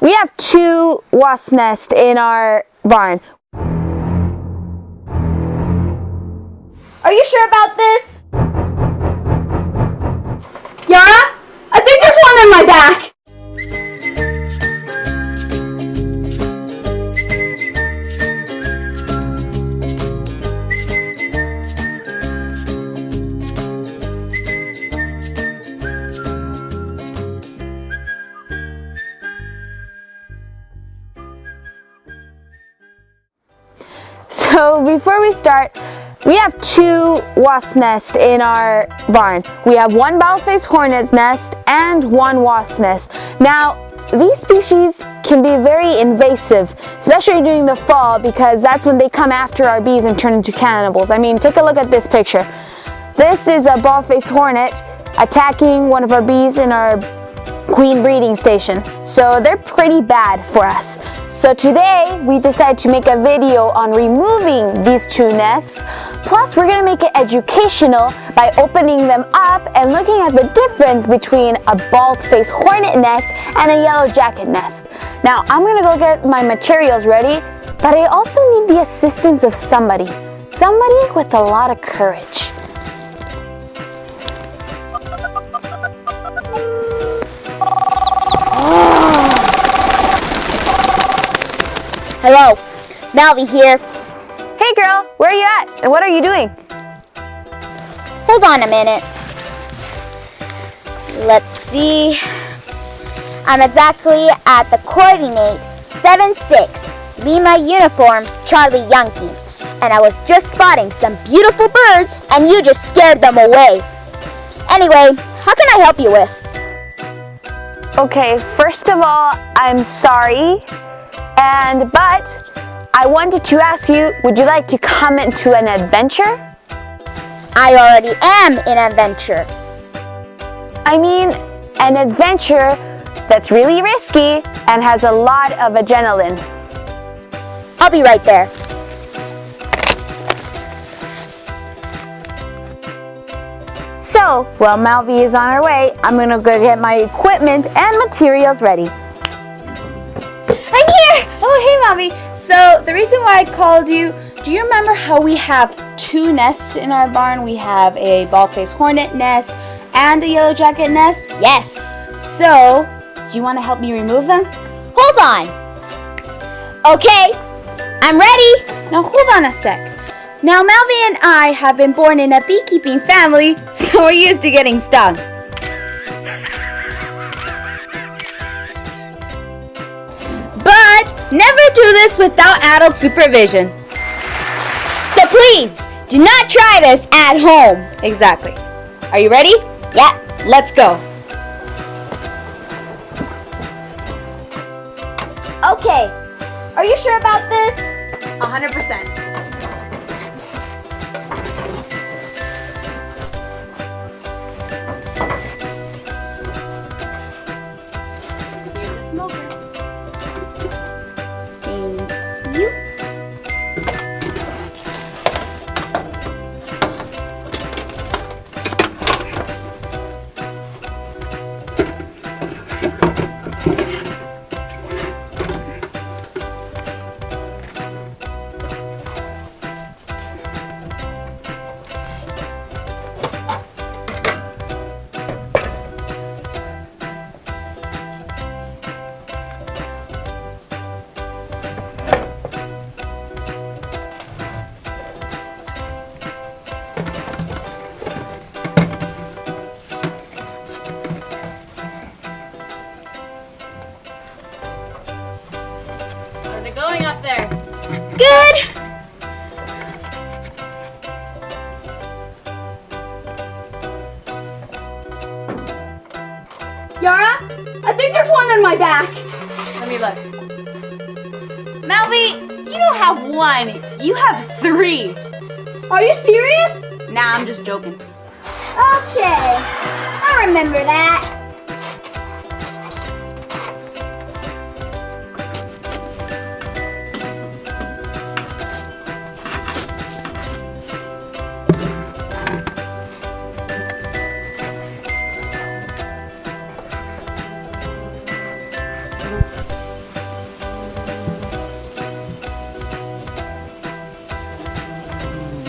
We have 2 wasp nests in our barn. Are you sure about this? Yara, I think there's one in my back. So before we start, we have 2 wasp nests in our barn. We have 1 Bald Faced Hornet nest and 1 wasp nest. Now, these species can be very invasive, especially during the fall, because that's when they come after our bees and turn into cannibals. I mean, take a look at this picture. This is a Bald Faced Hornet attacking one of our bees in our queen breeding station. So they're pretty bad for us. So today we decided to make a video on removing these 2 nests. Plus we're going to make it educational by opening them up and looking at the difference between a Bald Faced Hornet nest and a yellow jacket nest. Now I'm going to go get my materials ready, but I also need the assistance of somebody with a lot of courage. Hello, Malvie here. Hey girl, where are you at and what are you doing? Hold on a minute. Let's see. I'm exactly at the coordinate 76 Lima uniform Charlie Yankee. And I was just spotting some beautiful birds and you just scared them away. Anyway, how can I help you with? Okay, first of all, I'm sorry. But I wanted to ask you, would you like to come into an adventure? I already am in an adventure. I mean, an adventure that's really risky and has a lot of adrenaline. I'll be right there. So, while Malvie is on her way, I'm gonna go get my equipment and materials ready. I'm here! Oh, hey, Malvie. So, the reason why I called you, do you remember how we have 2 nests in our barn? We have a Bald Faced Hornet nest and a yellow jacket nest? Yes. So, do you want to help me remove them? Hold on. Okay, I'm ready. Now, hold on a sec. Now, Malvie and I have been born in a beekeeping family, so we're used to getting stung. But never do this without adult supervision. So please, do not try this at home. Exactly. Are you ready? Yeah. Let's go. Okay. Are you sure about this? 100%. Here's a smoker. Thank you. How's it going up there? Good. Yara, I think there's one in my back. Let me look. Malvie, you don't have 1, you have 3. Are you serious? Nah, I'm just joking. Okay. I remember that.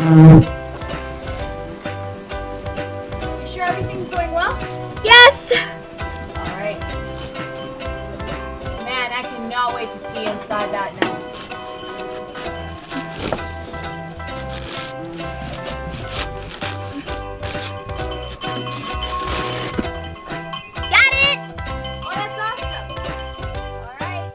You sure everything's going well? Yes! Alright. Man, I cannot wait to see inside that nest. Got it! Oh, that's awesome. Alright.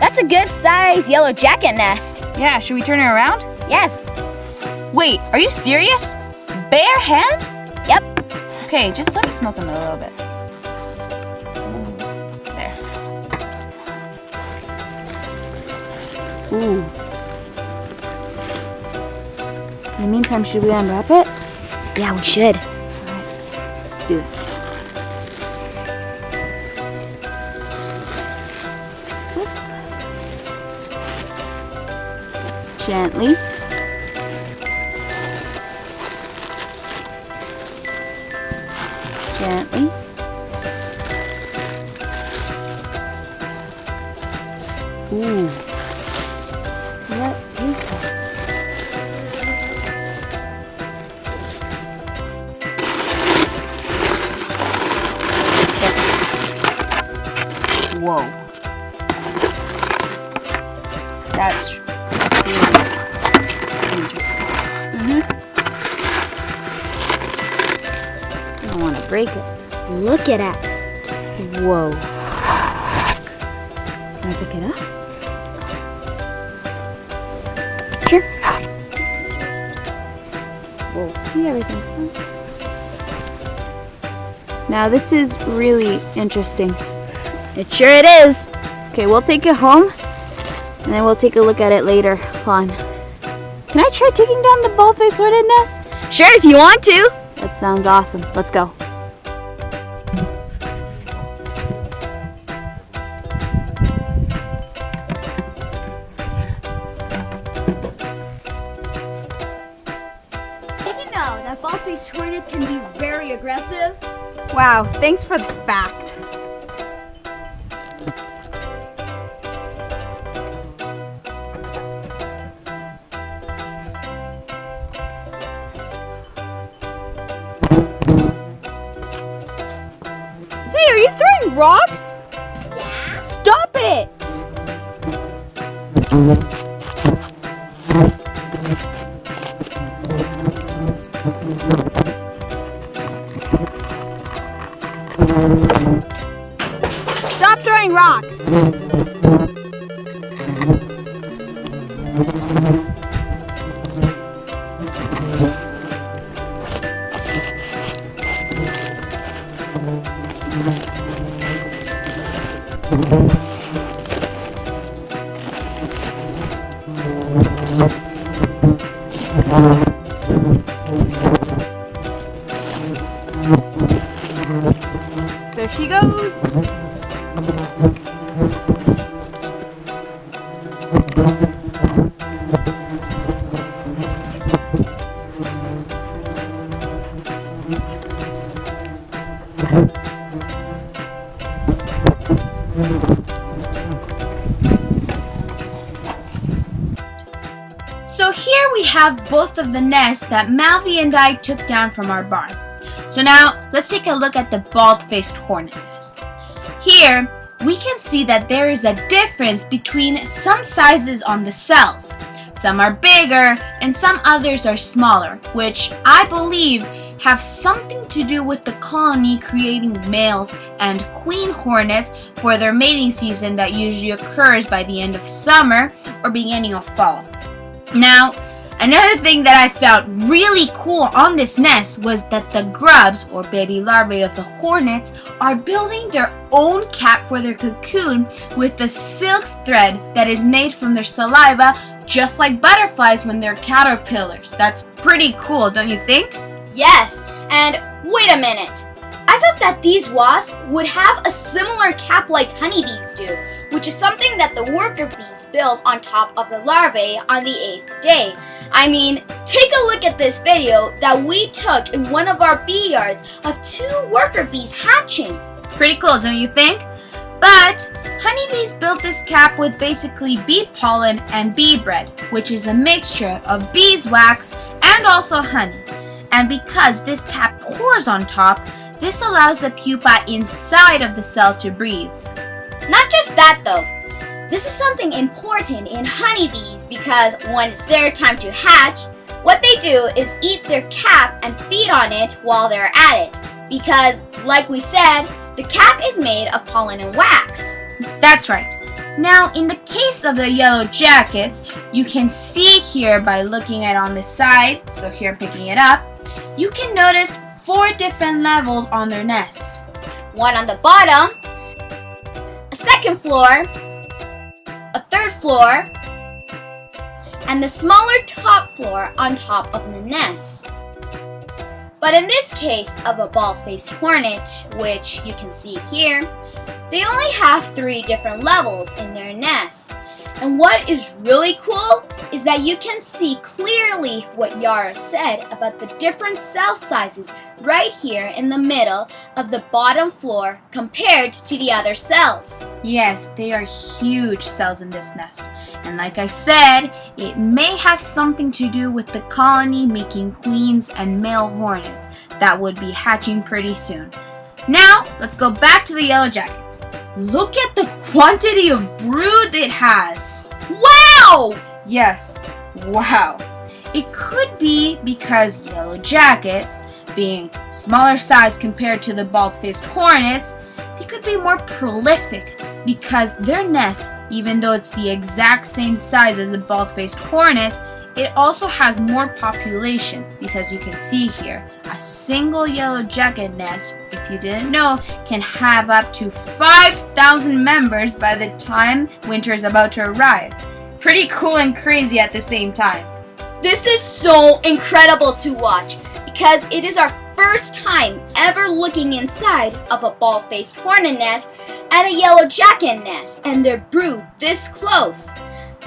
That's a good size yellow jacket nest. Yeah, should we turn it around? Yes. Wait, are you serious? Bare hand? Yep. Okay, just let me smoke on it a little bit. There. Ooh. In the meantime, should we unwrap it? Yeah, we should. Let's do this. Gently. Gently. Ooh. What is that? Whoa. That's really interesting. I don't want to break it. Look at it. Whoa. Can I pick it up? Sure. Whoa. See, everything's fine. Now this is really interesting. It sure it is. Okay, we'll take it home and then we'll take a look at it later on. Can I try taking down the Bald Faced Hornet nest? Sure, if you want to. That sounds awesome. Let's go. Did you know that Bald Faced Hornets can be very aggressive? Wow, thanks for the fact. Hey, are you throwing rocks? Yeah. Stop it! Stop throwing rocks! There she goes. So here we have both of the nests that Malvie and I took down from our barn. So now let's take a look at the Bald Faced Hornet nest. Here we can see that there is a difference between some sizes on the cells. Some are bigger and some others are smaller, which I believe have something to do with the colony creating males and queen hornets for their mating season that usually occurs by the end of summer or beginning of fall. Now, another thing that I found really cool on this nest was that the grubs, or baby larvae of the hornets, are building their own cap for their cocoon with the silk thread that is made from their saliva, just like butterflies when they're caterpillars. That's pretty cool, don't you think? Yes, and wait a minute. thought that these wasps would have a similar cap like honeybees do, which is something that the worker bees build on top of the larvae on the 8th day. I mean, take a look at this video that we took in one of our bee yards of 2 worker bees hatching. Pretty cool, don't you think? But honeybees built this cap with basically bee pollen and bee bread, which is a mixture of beeswax and also honey. And because this cap pours on top, this allows the pupa inside of the cell to breathe. Not just that though. This is something important in honeybees because when it's their time to hatch, what they do is eat their cap and feed on it while they're at it. Because, like we said, the cap is made of pollen and wax. That's right. Now, in the case of the yellow jackets, you can see here by looking at it on the side, so here picking it up, you can notice 4 different levels on their nest. One on the bottom, a second floor, a third floor, and the smaller top floor on top of the nest. But in this case of a bald-faced hornet, which you can see here, they only have 3 different levels in their nest. And what is really cool is that you can see clearly what Yara said about the different cell sizes right here in the middle of the bottom floor compared to the other cells. Yes, they are huge cells in this nest. And like I said, it may have something to do with the colony making queens and male hornets that would be hatching pretty soon. Now, let's go back to the yellow jackets. Look at the quantity of brood it has. Wow! Yes, wow. It could be because yellow jackets, being smaller size compared to the bald-faced hornets, they could be more prolific because their nest, even though it's the exact same size as the bald-faced hornets, it also has more population because you can see here, a single yellow jacket nest, if you didn't know, can have up to 5,000 members by the time winter is about to arrive. Pretty cool and crazy at the same time. This is so incredible to watch because it is our first time ever looking inside of a bald-faced hornet nest and a yellow jacket nest and their brood this close.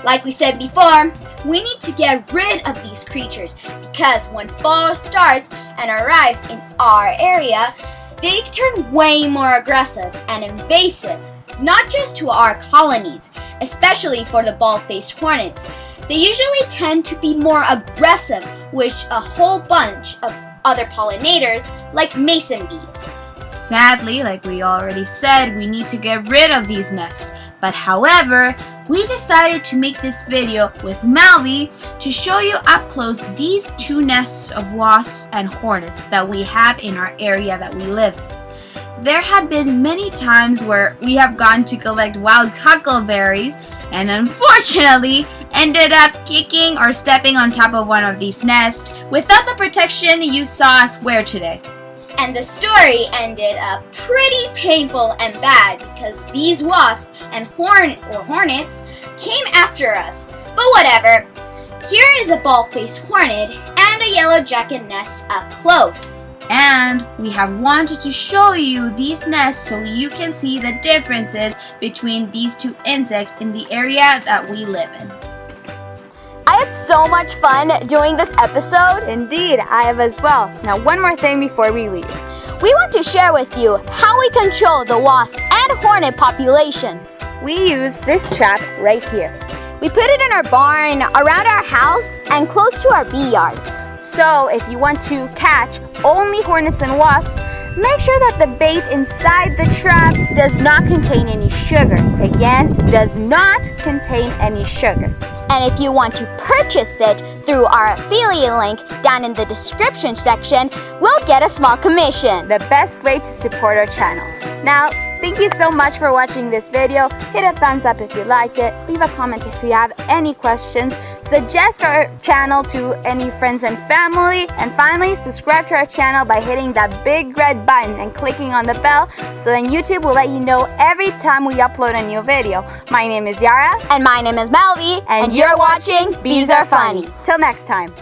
Like we said before, we need to get rid of these creatures because when fall starts and arrives in our area, they turn way more aggressive and invasive, not just to our colonies, especially for the bald-faced hornets. They usually tend to be more aggressive with a whole bunch of other pollinators like mason bees. Sadly, like we already said, we need to get rid of these nests. But however, we decided to make this video with Malvie to show you up close these 2 nests of wasps and hornets that we have in our area that we live in. There had been many times where we have gone to collect wild huckleberries and unfortunately ended up kicking or stepping on top of one of these nests without the protection you saw us wear today. And the story ended up pretty painful and bad because these wasps and hornets came after us. But whatever, here is a bald-faced hornet and a yellow jacket nest up close. And we have wanted to show you these nests so you can see the differences between these 2 insects in the area that we live in. I had so much fun doing this episode. Indeed, I have as well. Now, one more thing before we leave. We want to share with you how we control the wasp and hornet population. We use this trap right here. We put it in our barn, around our house, and close to our bee yards. So, if you want to catch only hornets and wasps, make sure that the bait inside the trap does not contain any sugar. Again, does not contain any sugar. And if you want to purchase it through our affiliate link down in the description section, we'll get a small commission. The best way to support our channel. Now, thank you so much for watching this video. Hit a thumbs up if you liked it. Leave a comment if you have any questions. Suggest our channel to any friends and family. And finally, subscribe to our channel by hitting that big red button and clicking on the bell so then YouTube will let you know every time we upload a new video. My name is Yara. And my name is Malvie. And you're watching Bees Are Funny. Till next time.